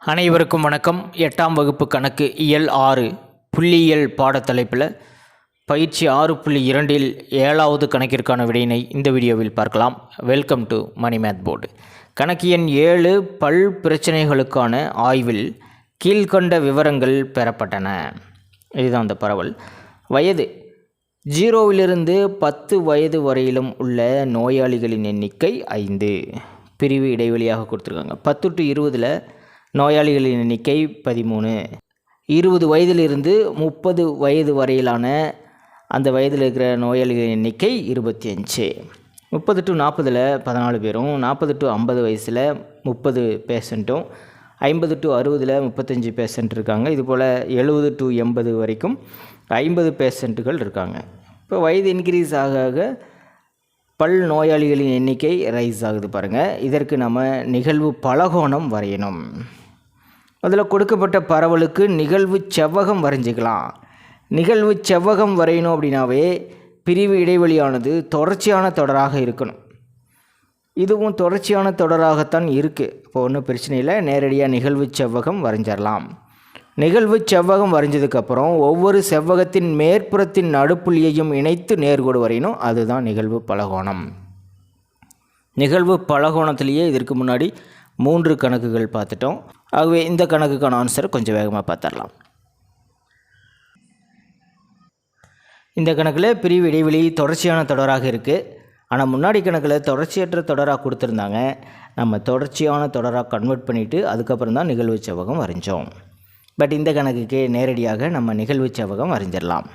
அனைவருக்கும் வணக்கம். 8ஆம் வகுப்பு கணக்கு இயல் 6 புள்ளியியல் பாடத்தலைப்பில் பயிற்சி 6.2 7வது கணக்கிற்கான விடையினை இந்த வீடியோவில் பார்க்கலாம். Welcome to Mani math board. கணக்கு எண் 7 பல் பிரச்சனைகளுக்கான ஆய்வில் கீழ்கண்ட விவரங்கள் பெறப்பட்டன. இதுதான் அந்த பரவல். வயது 0விலிருந்து 10 வயது வரையிலும் உள்ள நோயாளிகளின் எண்ணிக்கை 5. பிரிவு இடைவெளியாக கொடுத்துருக்காங்க. 10 to 20 நோயாளிகளின் எண்ணிக்கை 13. 20 வயதிலிருந்து 30 வயது வரையிலான அந்த வயதில் இருக்கிற நோயாளிகளின் எண்ணிக்கை 25. 30 to 40 14 பேரும், 40 to 50 வயசில் 30 பேஷண்ட்டும், 50 to 60 35 பேஷண்ட் இருக்காங்க. இதுபோல் 70 to 80 வரைக்கும் 50 பேஷண்ட்டுகள் இருக்காங்க. இப்போ வயது இன்க்ரீஸ் ஆக ஆக பல் நோயாளிகளின் எண்ணிக்கை ரைஸ் ஆகுது பாருங்கள். இதற்கு நம்ம நிகழ்வு பலகோணம் வரையணும். அதில் கொடுக்கப்பட்ட பரவலுக்கு நிகழ்வு செவ்வகம் வரைஞ்சிக்கலாம். நிகழ்வு செவ்வகம் வரையணும் அப்படின்னாவே பிரிவு இடைவெளியானது தொடர்ச்சியான தொடராக இருக்கணும். இதுவும் தொடர்ச்சியான தொடராகத்தான் இருக்குது. இப்போ ஒன்றும் பிரச்சனை இல்லை, நேரடியாக நிகழ்வு செவ்வகம் வரைஞ்சிடலாம். நிகழ்வு செவ்வகம் வரைஞ்சதுக்கப்புறம் ஒவ்வொரு செவ்வகத்தின் மேற்புறத்தின் நடுப்புள்ளியையும் இணைத்து நேர்கோடு வரையணும். அதுதான் நிகழ்வு பலகோணம். நிகழ்வு பலகோணத்திலேயே இதற்கு முன்னாடி 3 கணக்குகள் பார்த்துட்டோம். ஆகவே இந்த கணக்குக்கான ஆன்சரை கொஞ்சம் வேகமாக பார்த்துடலாம். இந்த கணக்கில் பிரிவு இடைவெளி தொடர்ச்சியான தொடராக இருக்குது. ஆனால் முன்னாடி கணக்கில் தொடர்ச்சியற்ற தொடராக கொடுத்துருந்தாங்க. நம்ம தொடர்ச்சியான தொடராக கன்வெர்ட் பண்ணிவிட்டு அதுக்கப்புறம் தான் நிகழ்வு செவ்வகம் வரைஞ்சோம். பட் இந்த கணக்குக்கு நேரடியாக நம்ம நிகழ்வு செவ்வகம் வரைஞ்சிடலாம்.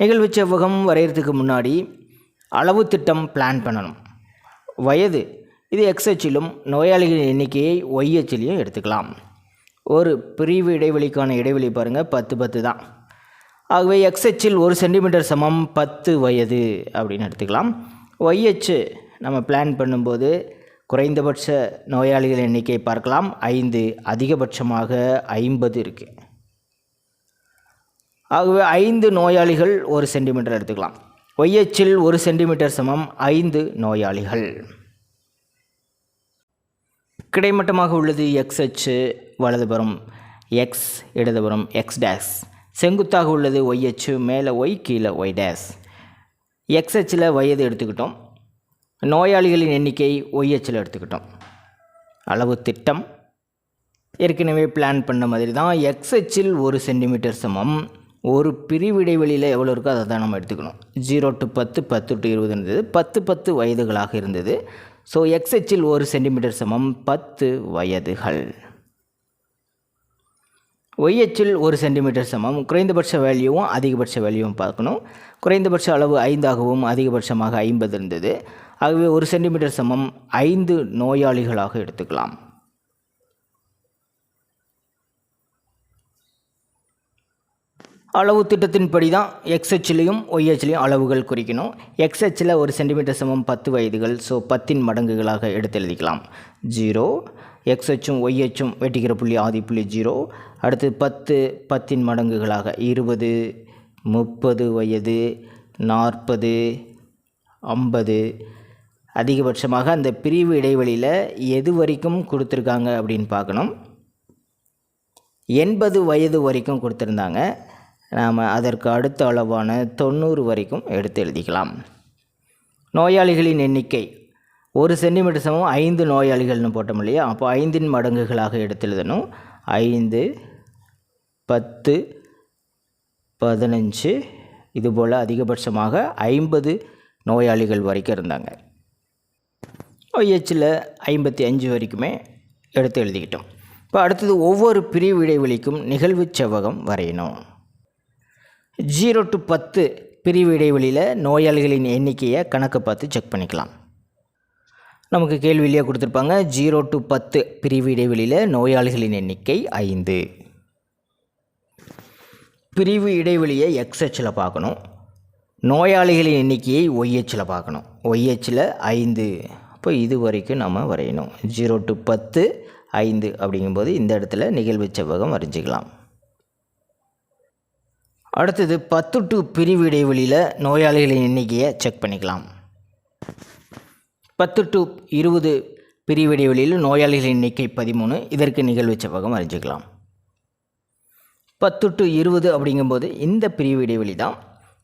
நிகழ்வு செவ்வகம் வரைகிறதுக்கு முன்னாடி அளவு திட்டம் பிளான் பண்ணணும். வயது இது எக்ஸ் அச்சிலும் நோயாளிகளின் எண்ணிக்கையை ஒய் அச்சிலையும் எடுத்துக்கலாம். ஒரு பிரிவு இடைவெளிக்கான இடைவெளி பாருங்கள் 10 தான். ஆகவே எக்ஸ் அச்சில் 1 சென்டிமீட்டர் சமம் 10 வயது அப்படின்னு எடுத்துக்கலாம். ஒய் அச்சு நம்ம பிளான் பண்ணும்போது குறைந்தபட்ச நோயாளிகள் எண்ணிக்கை பார்க்கலாம் 5, அதிகபட்சமாக 50 இருக்குது. ஆகவே 5 நோயாளிகள் 1 சென்டிமீட்டர் எடுத்துக்கலாம். ஒய் அச்சில் 1 சென்டிமீட்டர் சமம் 5 நோயாளிகள். கிடைமட்டமாக உள்ளது எக்ஸ் அச்சு, வலதுபுறம் எக்ஸ், இடதுபுறம் எக்ஸ் டேஷ். செங்குத்தாக உள்ளது ஒய் அச்சு, மேலே ஒய் கீழே ஒய் டேஷ். எக்ஸ் அச்சில் வயது எடுத்துக்கிட்டோம், நோயாளிகளின் எண்ணிக்கை ஒய் அச்சில் எடுத்துக்கிட்டோம். அளவு திட்டம் ஏற்கனவே பிளான் பண்ண மாதிரி தான். எக்ஸ் அச்சில் 1 சென்டிமீட்டர் சமம் ஒரு பிரிவு இடைவெளியில் எவ்வளோ இருக்கோ அதை தான் நம்ம எடுத்துக்கணும். 0 to 10, 10 to 20 இருந்தது, 10 வயதுகளாக இருந்தது. ஸோ எக்ஸ் அச்சில் 1 சென்டிமீட்டர் சமம் 10 வயதுகள். ஒய் அச்சில் 1 சென்டிமீட்டர் சமம் குறைந்தபட்ச வேல்யூவும் அதிகபட்ச வேல்யூவும் பார்க்கணும். குறைந்தபட்ச அளவு 5ஆகவும் அதிகபட்சமாக 50 இருந்தது. ஆகவே 1 சென்டிமீட்டர் சமம் 5 நோயாளிகளாக எடுத்துக்கலாம். அளவு திட்டத்தின்படி தான் எக்ஸ் அச்சிலையும் ஒய் அச்சிலையும் அளவுகள் குறிக்கணும். எக்ஸ் அச்சில் 1 சென்டிமீட்டர் சமம் 10 வயதுகள். ஸோ 10 மடங்குகளாக எடுத்து எழுதிக்கலாம். 0, எக்ஸ் அச்சும் ஒய் அச்சும் வெட்டிக்கிற புள்ளி ஆதி புள்ளி 0. அடுத்து 10 மடங்குகளாக 20, 30 வயது, 40, 50. அதிகபட்சமாக அந்த பிரிவு இடைவெளியில் எது வரைக்கும் கொடுத்துருக்காங்க அப்படின்னு பார்க்கணும். 80 வயது வரைக்கும் கொடுத்துருந்தாங்க. நாம் அதற்கு அடுத்த அளவான 90 வரைக்கும் எடுத்து எழுதிக்கலாம். நோயாளிகளின் எண்ணிக்கை 1 சென்டிமீட்டர் சமம் 5 நோயாளிகள்னு போட்டோம் இல்லையா? அப்போ 5 மடங்குகளாக எடுத்து எழுதணும். 5, 10, 15, இதுபோல் அதிகபட்சமாக 50 நோயாளிகள் வரைக்கும் இருந்தாங்க. ஒய்ஹெச்சில் 55 வரைக்குமே எடுத்து எழுதிக்கிட்டோம். இப்போ அடுத்தது ஒவ்வொரு பிரிவு இடைவெளிக்கும் நிகழ்வு செவ்வகம் வரையணும். 0 to 10 பிரிவு இடைவெளியில் நோயாளிகளின் எண்ணிக்கையை கணக்கு பார்த்து செக் பண்ணிக்கலாம். நமக்கு கேள்வியிலேயே கொடுத்துருப்பாங்க 0 to 10 பிரிவு இடைவெளியில் நோயாளிகளின் எண்ணிக்கை 5. பிரிவு இடைவெளியை எக்ஸ் அச்சில் பார்க்கணும், நோயாளிகளின் எண்ணிக்கையை ஒய் அச்சில் பார்க்கணும். ஒய் அச்சில் 5, அப்போ இது வரைக்கும் நம்ம வரையணும். 0 to 10 5 அப்படிங்கும்போது இந்த இடத்துல நிகழ்வு செவ்வகம் வரைஞ்சிக்கலாம். அடுத்தது 10 to பிரிவு இடைவெளியில் நோயாளிகளின் எண்ணிக்கையை செக் பண்ணிக்கலாம். 10 to 20 பிரிவு இடைவெளியில் நோயாளிகளின் எண்ணிக்கை 13. இதற்கு நிகழ்வு செவ்வகம் வரைஞ்சிக்கலாம். 10 to 20 அப்படிங்கும்போது இந்த பிரிவு இடைவெளி தான்.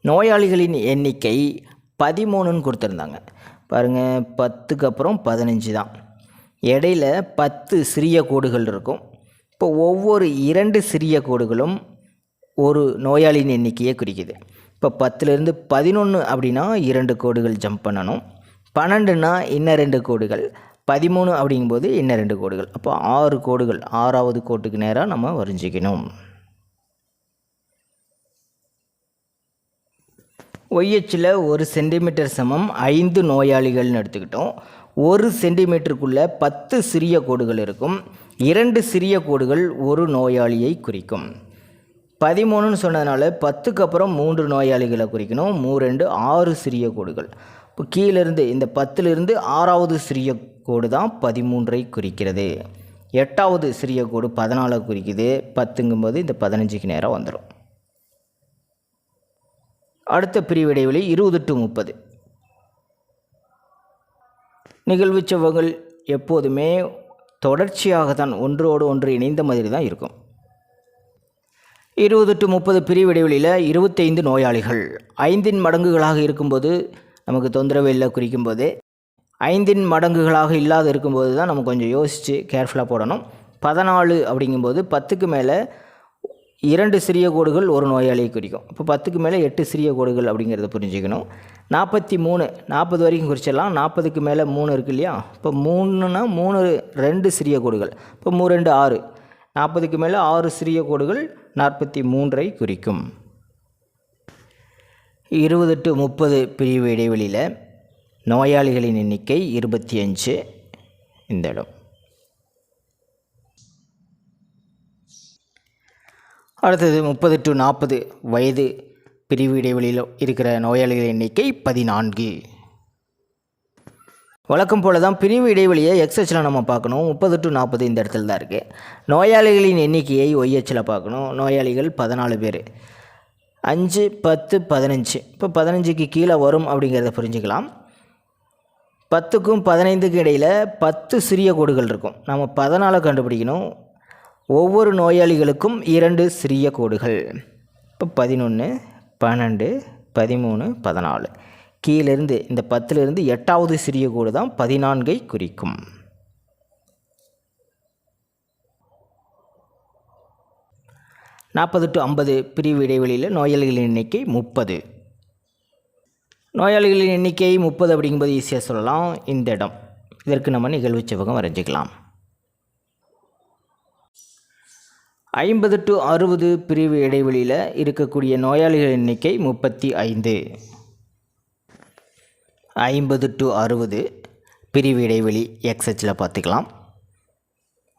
நோயாளிகளின் எண்ணிக்கை 13ன்னு கொடுத்துருந்தாங்க. பாருங்கள், 10க்கு அப்புறம் 15 தான். இடையில் 10 சிறிய கோடுகள் இருக்கும். இப்போ ஒவ்வொரு 2 சிறிய கோடுகளும் ஒரு நோயாளியின் எண்ணிக்கையை குறிக்குது. இப்போ 10லேருந்து 11 அப்படின்னா 2 கோடுகள் ஜம்ப் பண்ணணும். 12னா இன்னும் 2 கோடுகள். 13 அப்படிங்கும்போது இன்னும் 2 கோடுகள். அப்போ 6 கோடுகள். 6வது கோட்டுக்கு நேராக நம்ம வரைஞ்சிக்கணும். ஒய்ஹெச்சில் 1 சென்டிமீட்டர் சமம் 5 நோயாளிகள்னு எடுத்துக்கிட்டோம். 1 சென்டிமீட்டருக்குள்ளே 10 சிறிய கோடுகள் இருக்கும். 2 சிறிய கோடுகள் ஒரு நோயாளியை குறிக்கும். 13ன்னு சொன்னதுனால 10க்கு அப்புறம் 3 நோயாளிகளை குறிக்கணும். 3 6 சிறிய கோடுகள். இப்போ கீழேருந்து இந்த 10லிருந்து 6வது சிறிய கோடு தான் 13ஐ குறிக்கிறது. 8வது சிறிய கோடு 14 குறிக்குது. 10ங்கும்போது இந்த 15க்கு நேராக வந்துடும். அடுத்த பிரிவு இடைவெளி 20 to 30. நிகழ்வு செவ்வகங்கள் எப்போதுமே தொடர்ச்சியாக தான் ஒன்றோடு ஒன்று இணைந்த மாதிரி தான் இருக்கும். 20 to 30 பிரிவு இடைவெளியில் 25 நோயாளிகள். 5ன் மடங்குகளாக இருக்கும்போது நமக்கு தொந்தரவு இல்லை குறிக்கும்போது, 5ன் மடங்குகளாக இல்லாத இருக்கும்போது தான் நம்ம கொஞ்சம் யோசித்து கேர்ஃபுல்லாக போடணும். 14 அப்படிங்கும்போது 10க்கு மேலே 2 சிறிய கோடுகள் ஒரு நோயாளியை குறிக்கும். இப்போ 10க்கு மேலே 8 சிறிய கோடுகள் அப்படிங்கிறத புரிஞ்சுக்கணும். 43 40 வரைக்கும் குறிச்சிடலாம். 40க்கு மேலே 3 இருக்குது இல்லையா? இப்போ 3னா 2 சிறிய கோடுகள். இப்போ 3 2 6. 40க்கு மேலே 6 சிறிய கோடுகள் 43ஐ குறிக்கும். 20 to 30 பிரிவு இடைவெளியில் நோயாளிகளின் எண்ணிக்கை 25. இந்த இடம். அடுத்தது 30 to 40 வயது பிரிவு இடைவெளியில் இருக்கிற நோயாளிகளின் எண்ணிக்கை 14. வழக்கம் போல தான் பிரிவு இடைவெளியை எக்ஸ்ஹெச்சில் நம்ம பார்க்கணும். 30 to 40 இந்த இடத்துல தான் இருக்குது. நோயாளிகளின் எண்ணிக்கையை ஒய்ஹெச்சில் பார்க்கணும். நோயாளிகள் 14 பேர். 5 10 15. இப்போ 15க்கு கீழே வரும் அப்படிங்கிறத புரிஞ்சுக்கலாம். 10க்கும் 15க்கும் இடையில் 10 சிறிய கோடுகள் இருக்கும். நம்ம 14 கண்டுபிடிக்கணும். ஒவ்வொரு நோயாளிகளுக்கும் 2 சிறிய கோடுகள். இப்போ 11 12 13 14. கீழேருந்து இந்த 10லிருந்து 8வது சிறிய கோடு தான் 14ஐ குறிக்கும். நாற்பது to 50 பிரிவு இடைவெளியில் நோயாளிகளின் எண்ணிக்கை 30. நோயாளிகளின் எண்ணிக்கை 30 அப்படிங்கும்போது ஈஸியாக சொல்லலாம். இந்த இடம். இதற்கு நம்ம நிகழ்வு செவ்வகம் வரைஞ்சிக்கலாம். 50 to 60 பிரிவு இடைவெளியில் இருக்கக்கூடிய நோயாளிகளின் எண்ணிக்கை 35. 50 to 60 பிரிவு இடைவெளி எக்ஸ்ஹெச்சில் பார்த்துக்கலாம்.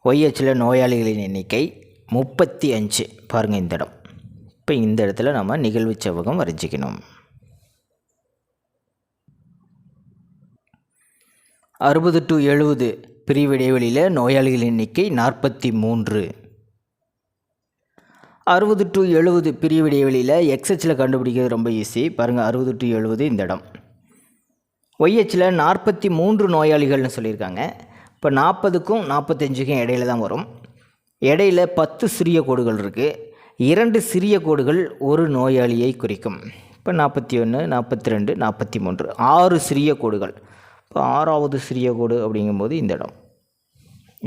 ஒய்ஹெச்சில் நோயாளிகளின் எண்ணிக்கை 35. பாருங்கள் இந்த இடம். இப்போ இந்த இடத்துல நம்ம நிகழ்வு செவ்வகம் வரைஞ்சிக்கணும். 60 to 70 பிரிவு இடைவெளியில் நோயாளிகளின் எண்ணிக்கை 43. 60 to 70 பிரிவு இடைவெளியில் எக்ஸ்ஹெச்சில் கண்டுபிடிக்கிறது ரொம்ப ஈஸி. பாருங்கள் 60 to 70 இந்த இடம். ஒய்ஹெச்சில் 43 நோயாளிகள்னு சொல்லியிருக்காங்க. இப்போ 40க்கும் 45க்கும் இடையில தான் வரும். இடையில் 10 சிறிய கோடுகள் இருக்குது. 2 சிறிய கோடுகள் ஒரு நோயாளியை குறிக்கும். இப்போ 41 42 43 6 சிறிய கோடுகள். இப்போ 6வது சிறிய கோடு அப்படிங்கும்போது இந்த இடம்.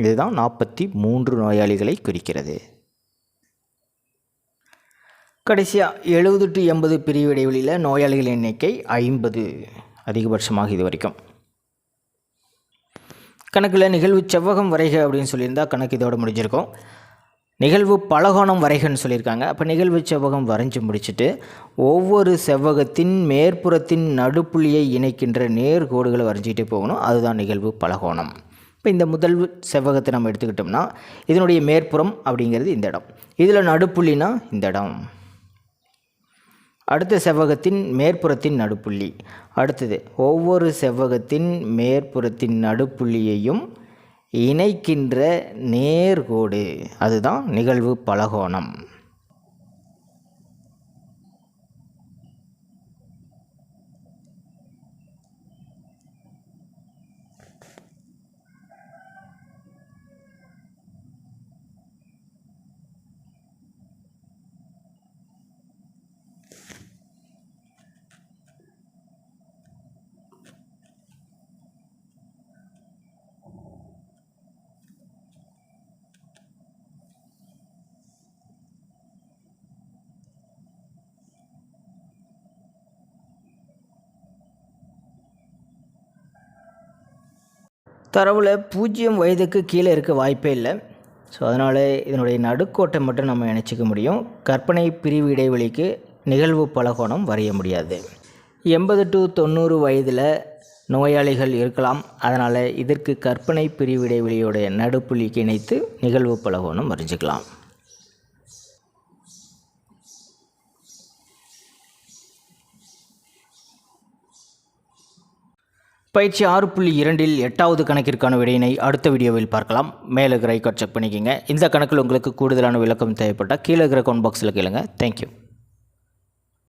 இதுதான் 43 நோயாளிகளை குறிக்கிறது. கடைசியாக 70 to 80 பிரிவு இடைவெளியில் நோயாளிகளின் எண்ணிக்கை 50. அதிகபட்சமாக இது வரைக்கும். கணக்கில் நிகழ்வு செவ்வகம் வரைக அப்படின்னு சொல்லியிருந்தால் கணக்கு இதோடு முடிஞ்சிருக்கும். நிகழ்வு பலகோணம் வரைகன்னு சொல்லியிருக்காங்க. அப்போ நிகழ்வு செவ்வகம் வரைஞ்சி முடிச்சுட்டு ஒவ்வொரு செவ்வகத்தின் மேற்புறத்தின் நடுப்புள்ளியை இணைக்கின்ற நேர்கோடுகளை வரைஞ்சிக்கிட்டே போகணும். அதுதான் நிகழ்வு பலகோணம். இப்போ இந்த முதல் செவ்வகத்தை நம்ம எடுத்துக்கிட்டோம்னா இதனுடைய மேற்புறம் அப்படிங்கிறது இந்த இடம். இதில் நடுப்புள்ளினா இந்த இடம். அடுத்த செவ்வகத்தின் மேற்புறத்தின் நடுப்புள்ளி. அடுத்தது ஒவ்வொரு செவ்வகத்தின் மேற்புறத்தின் நடுப்புள்ளியையும் இணைக்கின்ற நேர்கோடு, அதுதான் நிகழ்வு பலகோணம். தரவில் 0 வயதுக்கு கீழே இருக்க வாய்ப்பே இல்லை. ஸோ அதனால் இதனுடைய நடுக்கோட்டை மட்டும் நம்ம இணைச்சிக்க முடியும். கற்பனை பிரிவு இடைவெளிக்கு நிகழ்வு பலகோணம் வரைய முடியாது. 80 to 90 வயதில் நோயாளிகள் இருக்கலாம். அதனால் இதற்கு கற்பனை பிரிவு இடைவெளியோடைய நடுப்புள்ளிக்கு இணைத்து நிகழ்வு பலகோணம் வரைஞ்சிக்கலாம். பயிற்சி 6.2 8வது கணக்கிற்கான விடையினை அடுத்த வீடியோவில் பார்க்கலாம். மேலே இருக்கிற ஐகார்ட் செக் பண்ணிக்கோங்க. இந்த கணக்கில் உங்களுக்கு கூடுதலான விளக்கம் தேவைப்பட்டால் கீழே இருக்கிற கமெண்ட் பாக்ஸில் கேளுங்க. தேங்க்யூ.